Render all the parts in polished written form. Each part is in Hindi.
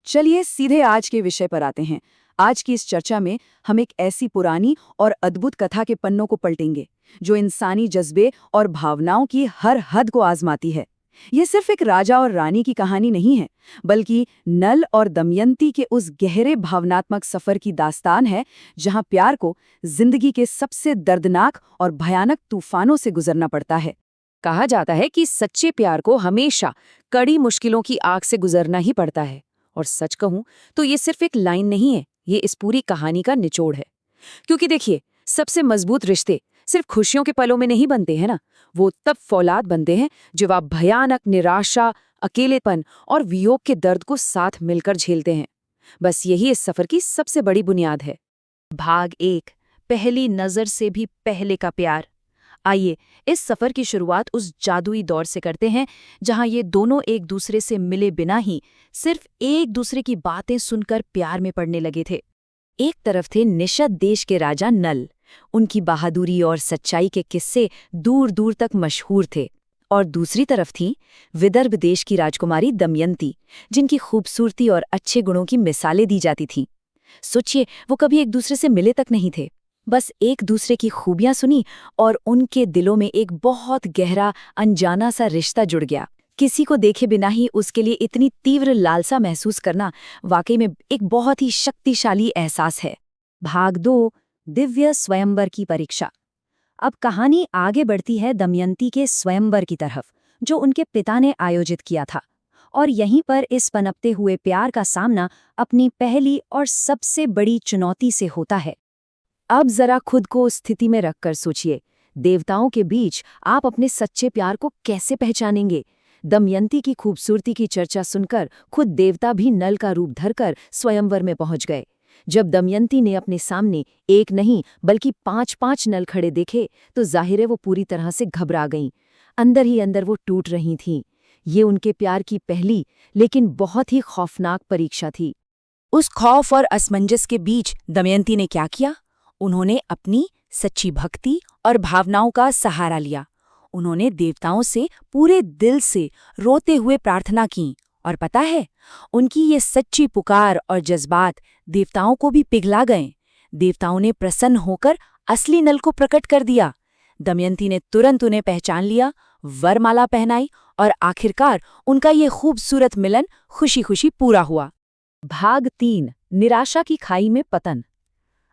चलिए सीधे आज के विषय पर आते हैं। आज की इस चर्चा में हम एक ऐसी पुरानी और अद्भुत कथा के पन्नों को पलटेंगे, जो इंसानी जज्बे और भावनाओं की हर हद को आजमाती है। ये सिर्फ एक राजा और रानी की कहानी नहीं है, बल्कि नल और दमयंती के उस गहरे भावनात्मक सफर की दास्तान है, जहां प्यार को जिंदगी के सबसे दर्दनाक और भयानक तूफानों से गुजरना पड़ता है। कहा जाता है कि सच्चे प्यार को हमेशा कड़ी मुश्किलों की आग से गुजरना ही पड़ता है। और सच कहूं तो ये सिर्फ एक लाइन नहीं है, ये इस पूरी कहानी का निचोड़ है। क्योंकि देखिए, सबसे मजबूत रिश्ते सिर्फ खुशियों के पलों में नहीं बनते हैं ना, वो तब फौलाद बनते हैं जब आप भयानक निराशा, अकेलेपन और वियोग के दर्द को साथ मिलकर झेलते हैं। बस यही इस सफर की सबसे बड़ी बुनियाद है। भाग 1, पहली नजर से भी पहले का प्यार। आइए इस सफर की शुरुआत उस जादुई दौर से करते हैं जहां ये दोनों एक दूसरे से मिले बिना ही सिर्फ एक दूसरे की बातें सुनकर प्यार में पड़ने लगे थे। एक तरफ थे निषद देश के राजा नल, उनकी बहादुरी और सच्चाई के किस्से दूर दूर तक मशहूर थे। और दूसरी तरफ थी विदर्भ देश की राजकुमारी दमयंती, जिनकी खूबसूरती और अच्छे गुणों की मिसालें दी जाती थीं। सोचिए, वो कभी एक दूसरे से मिले तक नहीं थे, बस एक दूसरे की खूबियां सुनी और उनके दिलों में एक बहुत गहरा अनजाना सा रिश्ता जुड़ गया। किसी को देखे बिना ही उसके लिए इतनी तीव्र लालसा महसूस करना वाकई में एक बहुत ही शक्तिशाली एहसास है। भाग 2, दिव्य स्वयंवर की परीक्षा। अब कहानी आगे बढ़ती है दमयंती के स्वयंवर की तरफ, जो उनके पिता ने आयोजित किया था। और यहीं पर इस पनपते हुए प्यार का सामना अपनी पहली और सबसे बड़ी चुनौती से होता है। अब जरा खुद को उस स्थिति में रखकर सोचिए, देवताओं के बीच आप अपने सच्चे प्यार को कैसे पहचानेंगे? दमयंती की खूबसूरती की चर्चा सुनकर खुद देवता भी नल का रूप धरकर स्वयंवर में पहुंच गए। जब दमयंती ने अपने सामने एक नहीं बल्कि 5-5 नल खड़े देखे, तो जाहिर है वो पूरी तरह से घबरा गईं। अंदर ही अंदर वो टूट रही थीं। ये उनके प्यार की पहली लेकिन बहुत ही खौफनाक परीक्षा थी। उस खौफ और असमंजस के बीच दमयंती ने क्या किया? उन्होंने अपनी सच्ची भक्ति और भावनाओं का सहारा लिया। उन्होंने देवताओं से पूरे दिल से रोते हुए प्रार्थना की। और पता है, उनकी ये सच्ची पुकार और जज्बात देवताओं को भी पिघला गए। देवताओं ने प्रसन्न होकर असली नल को प्रकट कर दिया। दमयंती ने तुरंत उन्हें पहचान लिया, वरमाला पहनाई और आखिरकार उनका ये खूबसूरत मिलन खुशी खुशी पूरा हुआ। भाग 3, निराशा की खाई में पतन।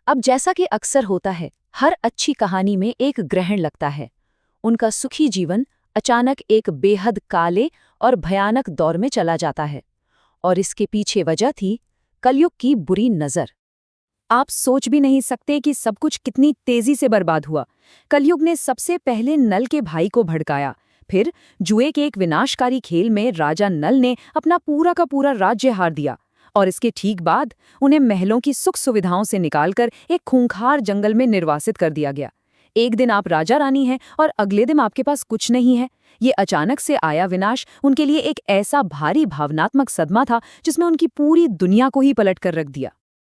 अब जैसा कि अक्सर होता है, हर अच्छी कहानी में एक ग्रहण लगता है। उनका सुखी जीवन अचानक एक बेहद काले और भयानक दौर में चला जाता है। और इसके पीछे वजह थी कलयुग की बुरी नज़र। आप सोच भी नहीं सकते कि सब कुछ कितनी तेजी से बर्बाद हुआ। कलयुग ने सबसे पहले नल के भाई को भड़काया। फिर जुए के एक विनाशकारी खेल में राजा नल ने अपना पूरा का पूरा राज्य हार दिया। और इसके ठीक बाद उन्हें महलों की सुख सुविधाओं से निकालकर एक खूंखार जंगल में निर्वासित कर दिया गया। एक दिन आप राजा रानी हैं और अगले दिन आपके पास कुछ नहीं है। ये अचानक से आया विनाश उनके लिए एक ऐसा भारी भावनात्मक सदमा था, जिसमें उनकी पूरी दुनिया को ही पलट कर रख दिया।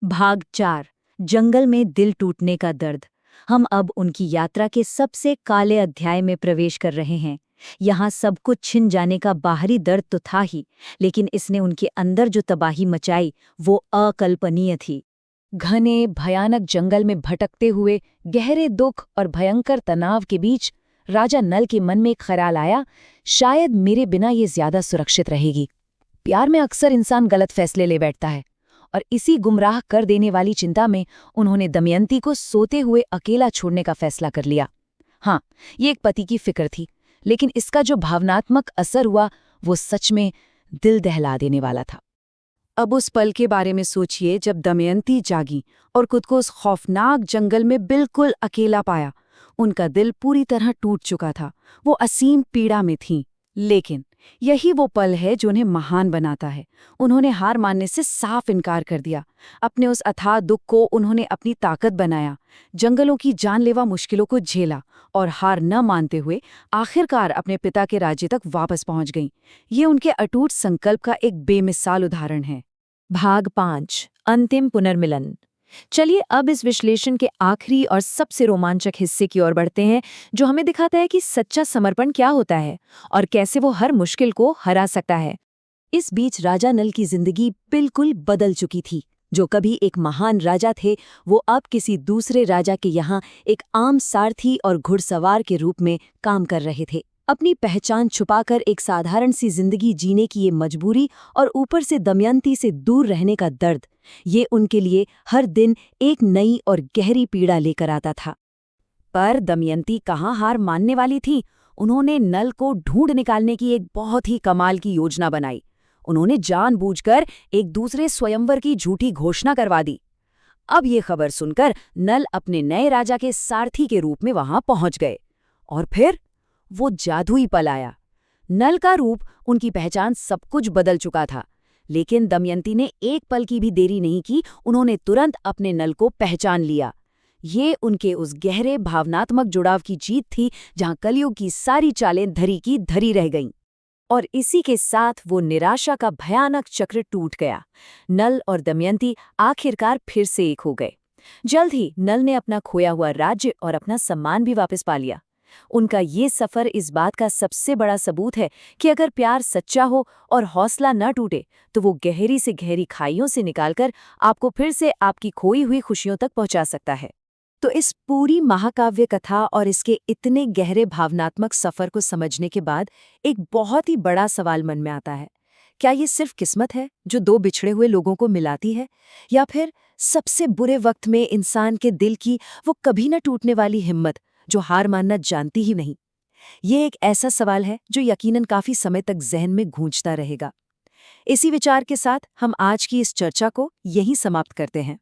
भाग 4, जंगल में दिल टूटने का दर्द। हम अब उनकी यात्रा के सबसे काले अध्याय में प्रवेश कर रहे हैं। यहाँ सब कुछ छिन जाने का बाहरी दर्द तो था ही, लेकिन इसने उनके अंदर जो तबाही मचाई वो अकल्पनीय थी। घने भयानक जंगल में भटकते हुए गहरे दुख और भयंकर तनाव के बीच राजा नल के मन में एक ख्याल आया, शायद मेरे बिना ये ज्यादा सुरक्षित रहेगी। प्यार में अक्सर इंसान गलत फैसले ले बैठता है, और इसी गुमराह कर देने वाली चिंता में उन्होंने दमयंती को सोते हुए अकेला छोड़ने का फैसला कर लिया। हाँ, ये एक पति की फिक्र थी, लेकिन इसका जो भावनात्मक असर हुआ वो सच में दिल दहला देने वाला था। अब उस पल के बारे में सोचिए जब दमयंती जागी और खुद को उस खौफनाक जंगल में बिल्कुल अकेला पाया। उनका दिल पूरी तरह टूट चुका था, वो असीम पीड़ा में थीं। लेकिन यही वो पल है जो उन्हें महान बनाता है। उन्होंने हार मानने से साफ इनकार कर दिया। अपने उस अथाह दुख को उन्होंने अपनी ताकत बनाया, जंगलों की जानलेवा मुश्किलों को झेला और हार न मानते हुए आखिरकार अपने पिता के राज्य तक वापस पहुंच गईं। ये उनके अटूट संकल्प का एक बेमिसाल उदाहरण है। भाग 5, अंतिम पुनर्मिलन। चलिए अब इस विश्लेषण के आखिरी और सबसे रोमांचक हिस्से की ओर बढ़ते हैं, जो हमें दिखाता है कि सच्चा समर्पण क्या होता है और कैसे वो हर मुश्किल को हरा सकता है। इस बीच राजा नल की जिंदगी बिल्कुल बदल चुकी थी। जो कभी एक महान राजा थे, वो अब किसी दूसरे राजा के यहाँ एक आम सारथी और घुड़सवार के रूप में काम कर रहे थे। अपनी पहचान छुपाकर एक साधारण सी जिंदगी जीने की ये मजबूरी और ऊपर से दमयंती से दूर रहने का दर्द, ये उनके लिए हर दिन एक नई और गहरी पीड़ा लेकर आता था। पर दमयंती कहाँ हार मानने वाली थी। उन्होंने नल को ढूंढ निकालने की एक बहुत ही कमाल की योजना बनाई। उन्होंने जानबूझकर एक दूसरे स्वयंवर की झूठी घोषणा करवा दी। अब ये खबर सुनकर नल अपने नए राजा के सारथी के रूप में वहां पहुंच गए। और फिर वो जादुई पल आया। नल का रूप, उनकी पहचान, सब कुछ बदल चुका था। लेकिन दमयंती ने एक पल की भी देरी नहीं की। उन्होंने तुरंत अपने नल को पहचान लिया। ये उनके उस गहरे भावनात्मक जुड़ाव की जीत थी जहां कलयुग की सारी चालें धरी की धरी रह गईं। और इसी के साथ वो निराशा का भयानक चक्र टूट गया। नल और दमयंती आखिरकार फिर से एक हो गए। जल्द ही नल ने अपना खोया हुआ राज्य और अपना सम्मान भी वापस पा लिया। उनका ये सफर इस बात का सबसे बड़ा सबूत है कि अगर प्यार सच्चा हो और हौसला न टूटे, तो वो गहरी से गहरी खाइयों से निकालकर आपको फिर से आपकी खोई हुई खुशियों तक पहुंचा सकता है। तो इस पूरी महाकाव्य कथा और इसके इतने गहरे भावनात्मक सफर को समझने के बाद एक बहुत ही बड़ा सवाल मन में आता है। क्या ये सिर्फ किस्मत है जो दो बिछड़े हुए लोगों को मिलाती है, या फिर सबसे बुरे वक्त में इंसान के दिल की वो कभी न टूटने वाली हिम्मत जो हार मानना जानती ही नहीं? ये एक ऐसा सवाल है जो यकीनन काफी समय तक जहन में गूंजता रहेगा। इसी विचार के साथ हम आज की इस चर्चा को यहीं समाप्त करते हैं।